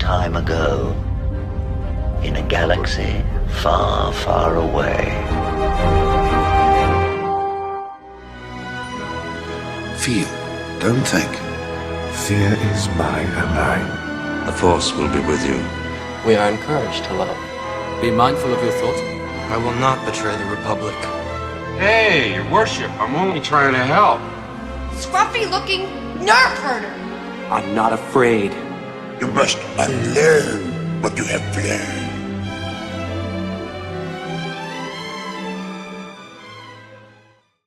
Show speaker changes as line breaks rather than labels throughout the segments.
time ago, in a galaxy far, far away.
Feel, don't think.
Fear is my ally.
The Force will be with you.
We are encouraged to love.
Be mindful of your thoughts.
I will not betray the Republic.
Hey, your worship, I'm only trying to help.
Scruffy-looking nerf herder!
I'm not afraid.
You must unlearn what you have learned.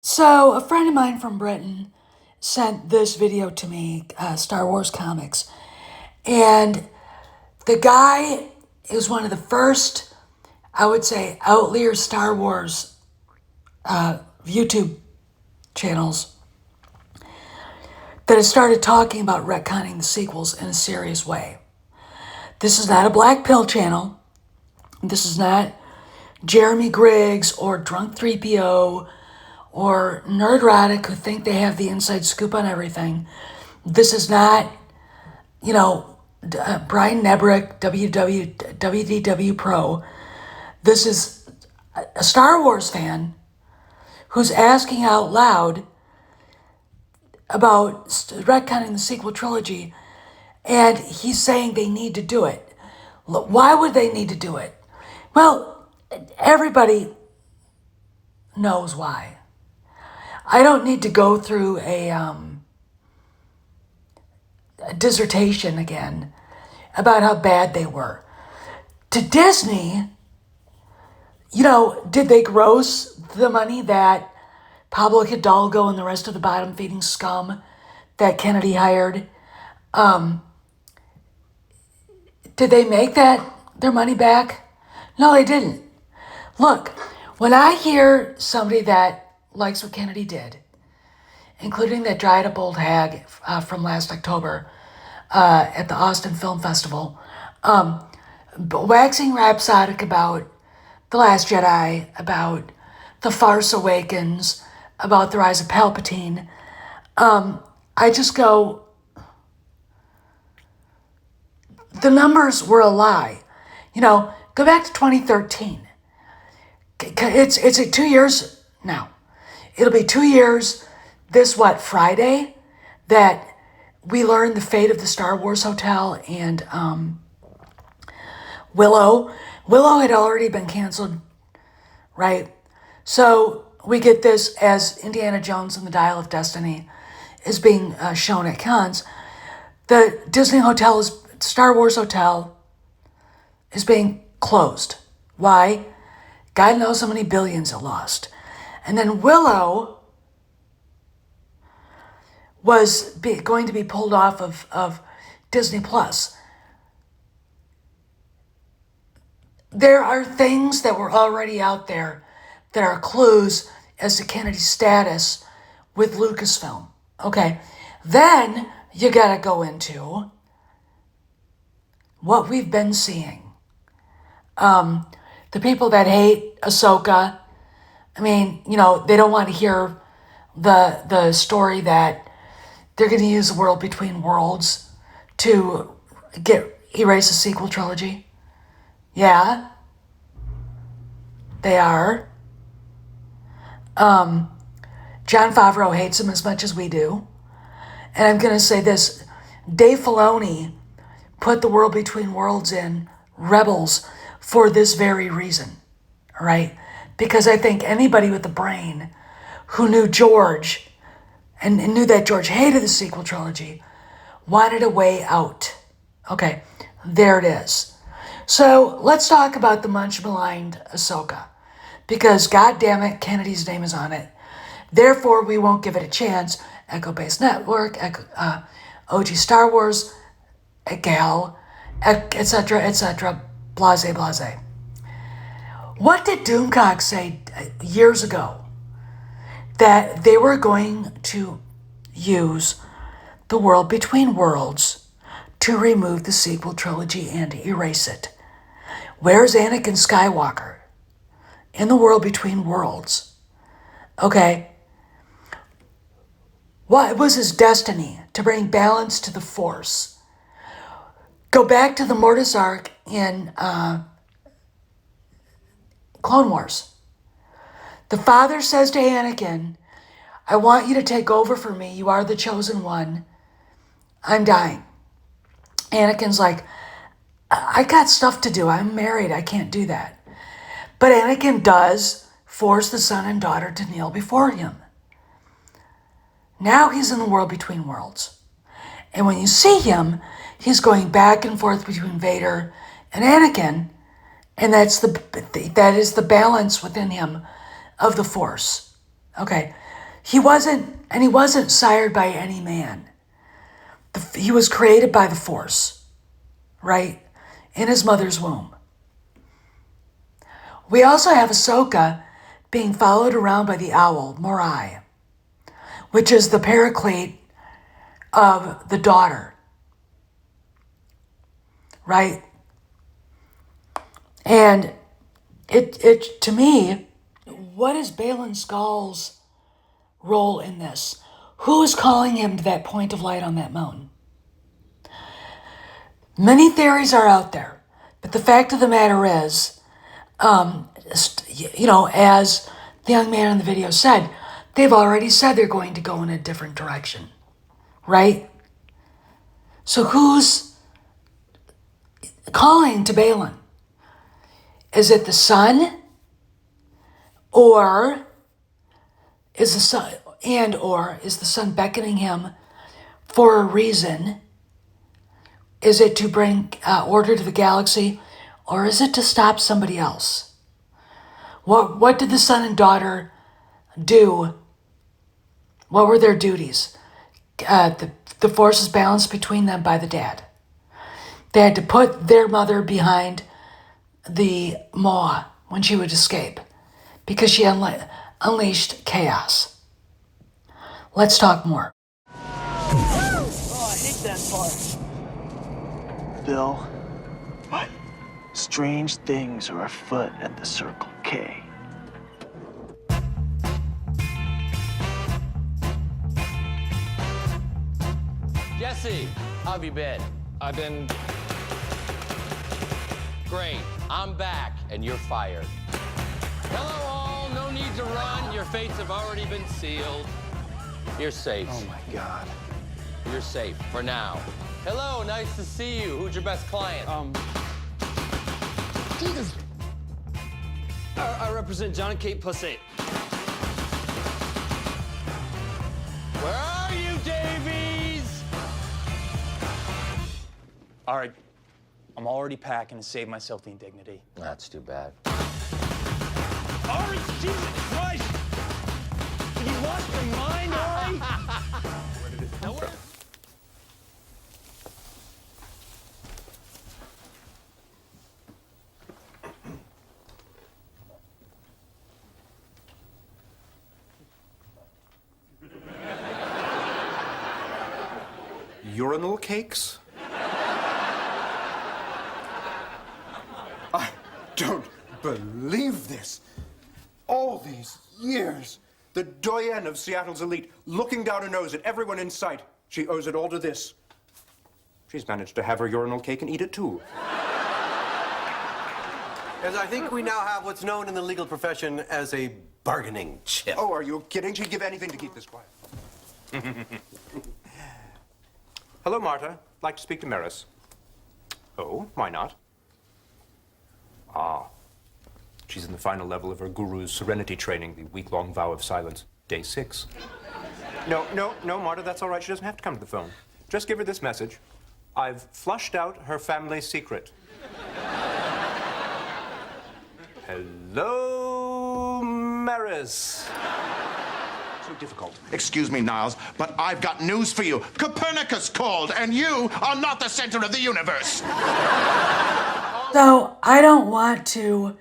So, a friend of mine from Britain sent this video to me, Star Wars comics, and the guy is one of the first, I would say, outlier Star Wars YouTube channels that has started talking about retconning the sequels in a serious way. This is not a black pill channel. This is not Jeremy Griggs or Drunk 3PO or Nerdrotic who think they have the inside scoop on everything. This is not, Brian Nebrick, WDW Pro. This is a Star Wars fan who's asking out loud about retconning the sequel trilogy, and he's saying they need to do it. Why would they need to do it? Well, everybody knows why. I don't need to go through a dissertation again about how bad they were. To Disney, did they gross the money that Pablo Hidalgo and the rest of the bottom-feeding scum that Kennedy hired? Did they make their money back? No, they didn't. Look, when I hear somebody that likes what Kennedy did, including that dried-up old hag from last October at the Austin Film Festival, waxing rhapsodic about The Last Jedi, about The Farce Awakens, about the rise of Palpatine, I just go, the numbers were a lie. Go back to 2013. It's 2 years now. It'll be 2 years this, Friday, that we learned the fate of the Star Wars Hotel and Willow. Willow had already been canceled, right? So we get this as Indiana Jones and the Dial of Destiny is being shown at cons. The Disney Hotel Star Wars Hotel is being closed. Why? God knows how many billions it lost. And then Willow was going to be pulled off of Disney Plus. There are things that were already out there that are clues as to Kennedy's status with Lucasfilm. Okay, then you gotta go into what we've been seeing. The people that hate Ahsoka, they don't want to hear the story that they're going to use the World Between Worlds to erase the sequel trilogy. Yeah, they are. Jon Favreau hates him as much as we do. And I'm going to say this, Dave Filoni put the World Between Worlds in Rebels for this very reason, all right? Because I think anybody with a brain who knew George and knew that George hated the sequel trilogy wanted a way out. Okay, there it is. So let's talk about the much-maligned Ahsoka, because goddammit, Kennedy's name is on it. Therefore, we won't give it a chance. Echo Base Network, OG Star Wars, Gal, etc., blase, blase. What did Doomcock say years ago? That they were going to use the World Between Worlds to remove the sequel trilogy and erase it. Where's Anakin Skywalker? In the World Between Worlds. Okay. What was his destiny? To bring balance to the Force. Go back to the Mortis arc in Clone Wars. The father says to Anakin, I want you to take over for me. You are the chosen one. I'm dying. Anakin's like, I got stuff to do. I'm married. I can't do that. But Anakin does force the son and daughter to kneel before him. Now he's in the world between worlds. And when you see him, he's going back and forth between Vader and Anakin. And that is the balance within him of the Force. Okay. He wasn't sired by any man. He was created by the Force, right? In his mother's womb. We also have Ahsoka being followed around by the owl, Morai, which is the paraclete of the daughter, right? And it to me, what is Baylan Skoll's role in this? Who is calling him to that point of light on that mountain? Many theories are out there, but the fact of the matter is, as the young man in the video said, they've already said they're going to go in a different direction, right? So who's calling to Baylan? Is it the sun? Or is the sun beckoning him for a reason? Is it to bring order to the galaxy, or is it to stop somebody else? What did the son and daughter do? What were their duties? The force is balanced between them by the dad. They had to put their mother behind the maw when she would escape because she unleashed chaos. Let's talk more.
Oh, I hate that part. Bill, what? Strange things are afoot at the Circle K.
Jesse, how have you been?
I've been...
Great. I'm back, and you're fired. Hello, all. No need to run. Your fates have already been sealed. You're safe.
Oh, my God.
You're safe for now. Hello, nice to see you. Who's your best client?
Jesus. I represent John and Kate Pussy.
Where are you, Davies?
All right. I'm already packing to save myself the indignity.
That's too bad.
Ari, Jesus Christ! Did you lost your mind, Ari?
Where did it come from?
Urinal cakes? I don't believe this. All these years, the doyenne of Seattle's elite, looking down her nose at everyone in sight. She owes it all to this. She's managed to have her urinal cake and eat it too.
As I think we now have what's known in the legal profession as a bargaining chip.
Oh, are you kidding? She'd give anything to keep this quiet. Hello, Marta. Like to speak to Maris. Oh, why not? Ah. She's in the final level of her guru's serenity training, the week-long vow of silence, day 6. No, Marta, that's all right. She doesn't have to come to the phone. Just give her this message. I've flushed out her family secret. Hello, Maris.
So difficult. Excuse me, Niles, but I've got news for you. Copernicus called, and you are not the center of the universe.
So I don't want to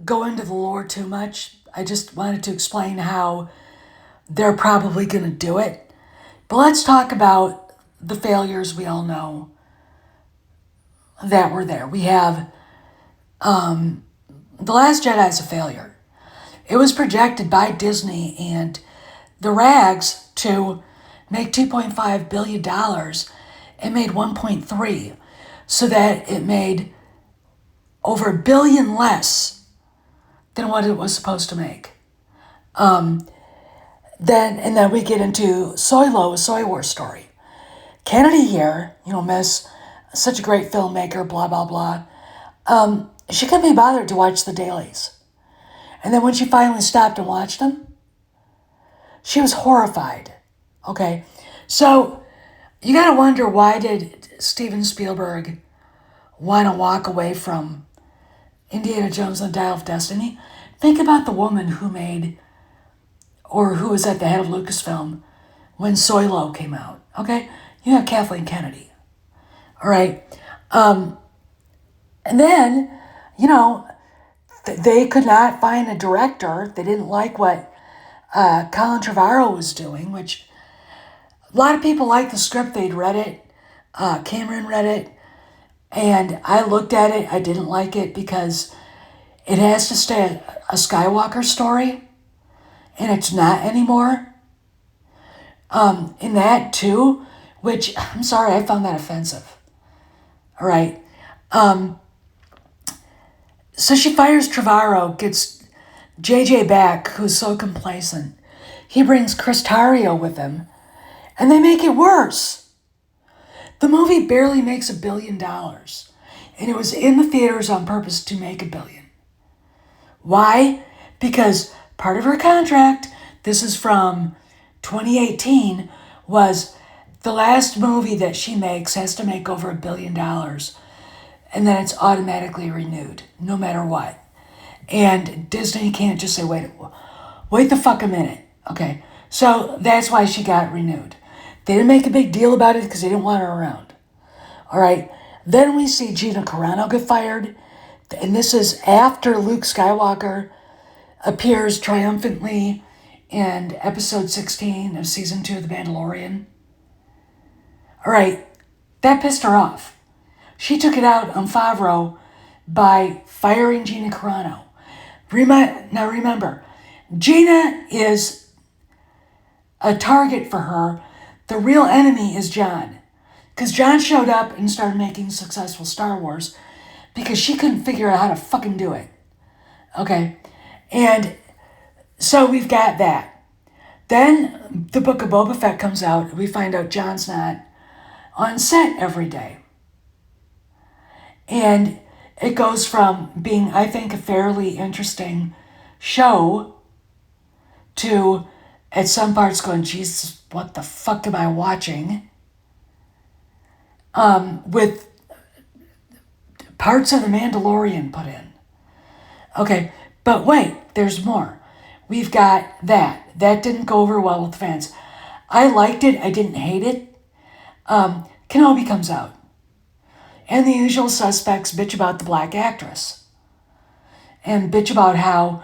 go into the lore too much. I just wanted to explain how they're probably going to do it. But let's talk about the failures we all know that were there. We have The Last Jedi is a failure. It was projected by Disney and the rags to make $2.5 billion and made 1.3. so that it made over $1 billion less than what it was supposed to make. Then we get into Soylo, a Soy War story. Kennedy here, Miss, such a great filmmaker, blah, blah, blah. She couldn't be bothered to watch the dailies. And then when she finally stopped and watched them, she was horrified. Okay, so you gotta wonder, why did Steven Spielberg want to walk away from Indiana Jones and the Dial of Destiny? Think about the woman who made, or who was at the head of Lucasfilm when Soylo came out. Okay, you have Kathleen Kennedy. All right, and then they could not find a director. They didn't like what Colin Trevorrow was doing, which a lot of people liked the script. They'd read it. Cameron read it. And I looked at it. I didn't like it because it has to stay a Skywalker story. And it's not anymore. In that too, which, I'm sorry, I found that offensive. All right. So she fires Trevorrow, gets JJ back, who's so complacent. He brings Chris Terrio with him, and they make it worse. The movie barely makes $1 billion, and it was in the theaters on purpose to make $1 billion. Why? Because part of her contract, this is from 2018, was the last movie that she makes has to make over $1 billion, and then it's automatically renewed, no matter what. And Disney can't just say, wait the fuck a minute. Okay, so that's why she got renewed. They didn't make a big deal about it because they didn't want her around. All right, then we see Gina Carano get fired, and this is after Luke Skywalker appears triumphantly in episode 16 of season 2 of The Mandalorian. All right, that pissed her off. She took it out on Favreau by firing Gina Carano. Now remember, Gina is a target for her. The real enemy is John. Because John showed up and started making successful Star Wars because she couldn't figure out how to fucking do it. Okay? And so we've got that. Then the Book of Boba Fett comes out, and we find out John's not on set every day. And it goes from being, I think, a fairly interesting show to, at some parts, going, Jesus, what the fuck am I watching? With parts of The Mandalorian put in. Okay, but wait, there's more. We've got that. That didn't go over well with fans. I liked it. I didn't hate it. Kenobi comes out. And the usual suspects bitch about the black actress. And bitch about how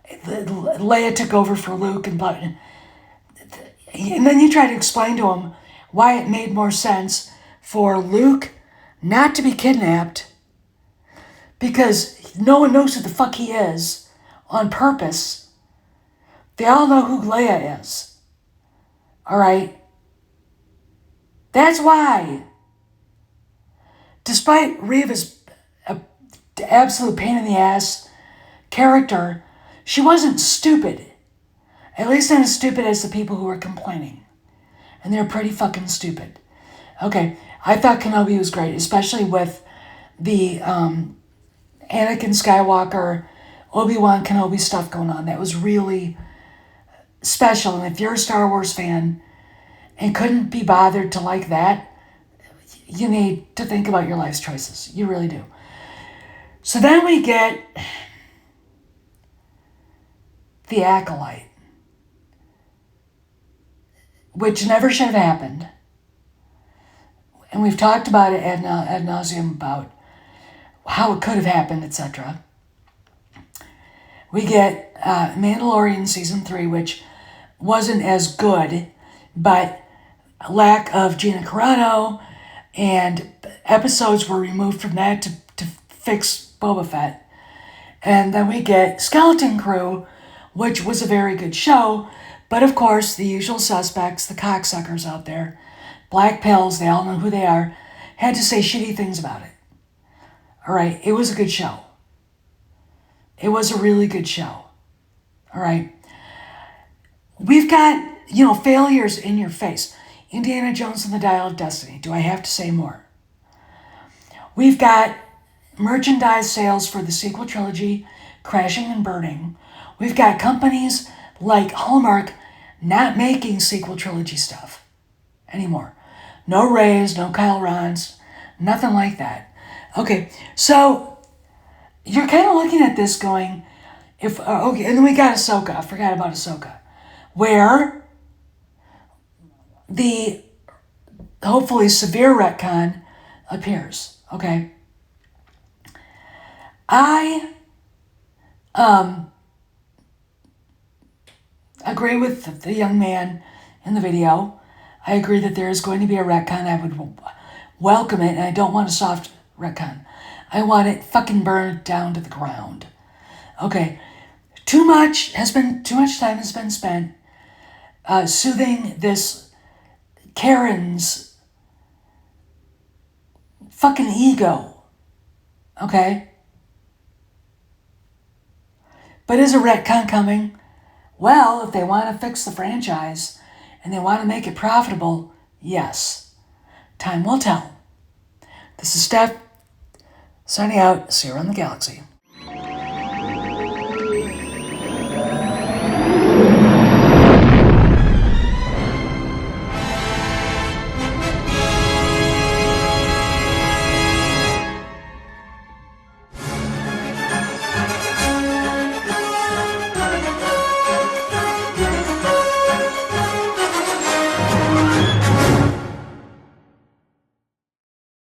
Leia took over for Luke and blah. And then you try to explain to him why it made more sense for Luke not to be kidnapped because no one knows who the fuck he is on purpose. They all know who Leia is. All right? That's why. Despite Reva's absolute pain in the ass character, she wasn't stupid. At least not as stupid as the people who were complaining. And they're pretty fucking stupid. Okay, I thought Kenobi was great, especially with the Anakin Skywalker, Obi-Wan Kenobi stuff going on. That was really special. And if you're a Star Wars fan and couldn't be bothered to like that, you need to think about your life's choices. You really do. So then we get The Acolyte, which never should have happened. And we've talked about it ad nauseum about how it could have happened, etc. We get Mandalorian Season 3, which wasn't as good, but lack of Gina Carano, and episodes were removed from that to fix Boba Fett. And then we get Skeleton Crew, which was a very good show, but of course, the usual suspects, the cocksuckers out there, black pills, they all know who they are, had to say shitty things about it. All right, it was a good show. It was a really good show. All right. We've got, failures in your face. Indiana Jones and the Dial of Destiny. Do I have to say more? We've got merchandise sales for the sequel trilogy crashing and burning. We've got companies like Hallmark not making sequel trilogy stuff anymore. No Rays, no Kyle Rons, nothing like that. Okay, so you're kind of looking at this going, and then we got Ahsoka. I forgot about Ahsoka, where the hopefully severe retcon appears. Okay, I agree with the young man in the video. I agree that there is going to be a retcon. I would welcome it, and I don't want a soft retcon. I want it fucking burned down to the ground. Okay, too much time has been spent soothing this Karen's fucking ego. Okay? But is a retcon coming? Well, if they want to fix the franchise and they want to make it profitable, yes. Time will tell. This is Steph, signing out. See you around the galaxy.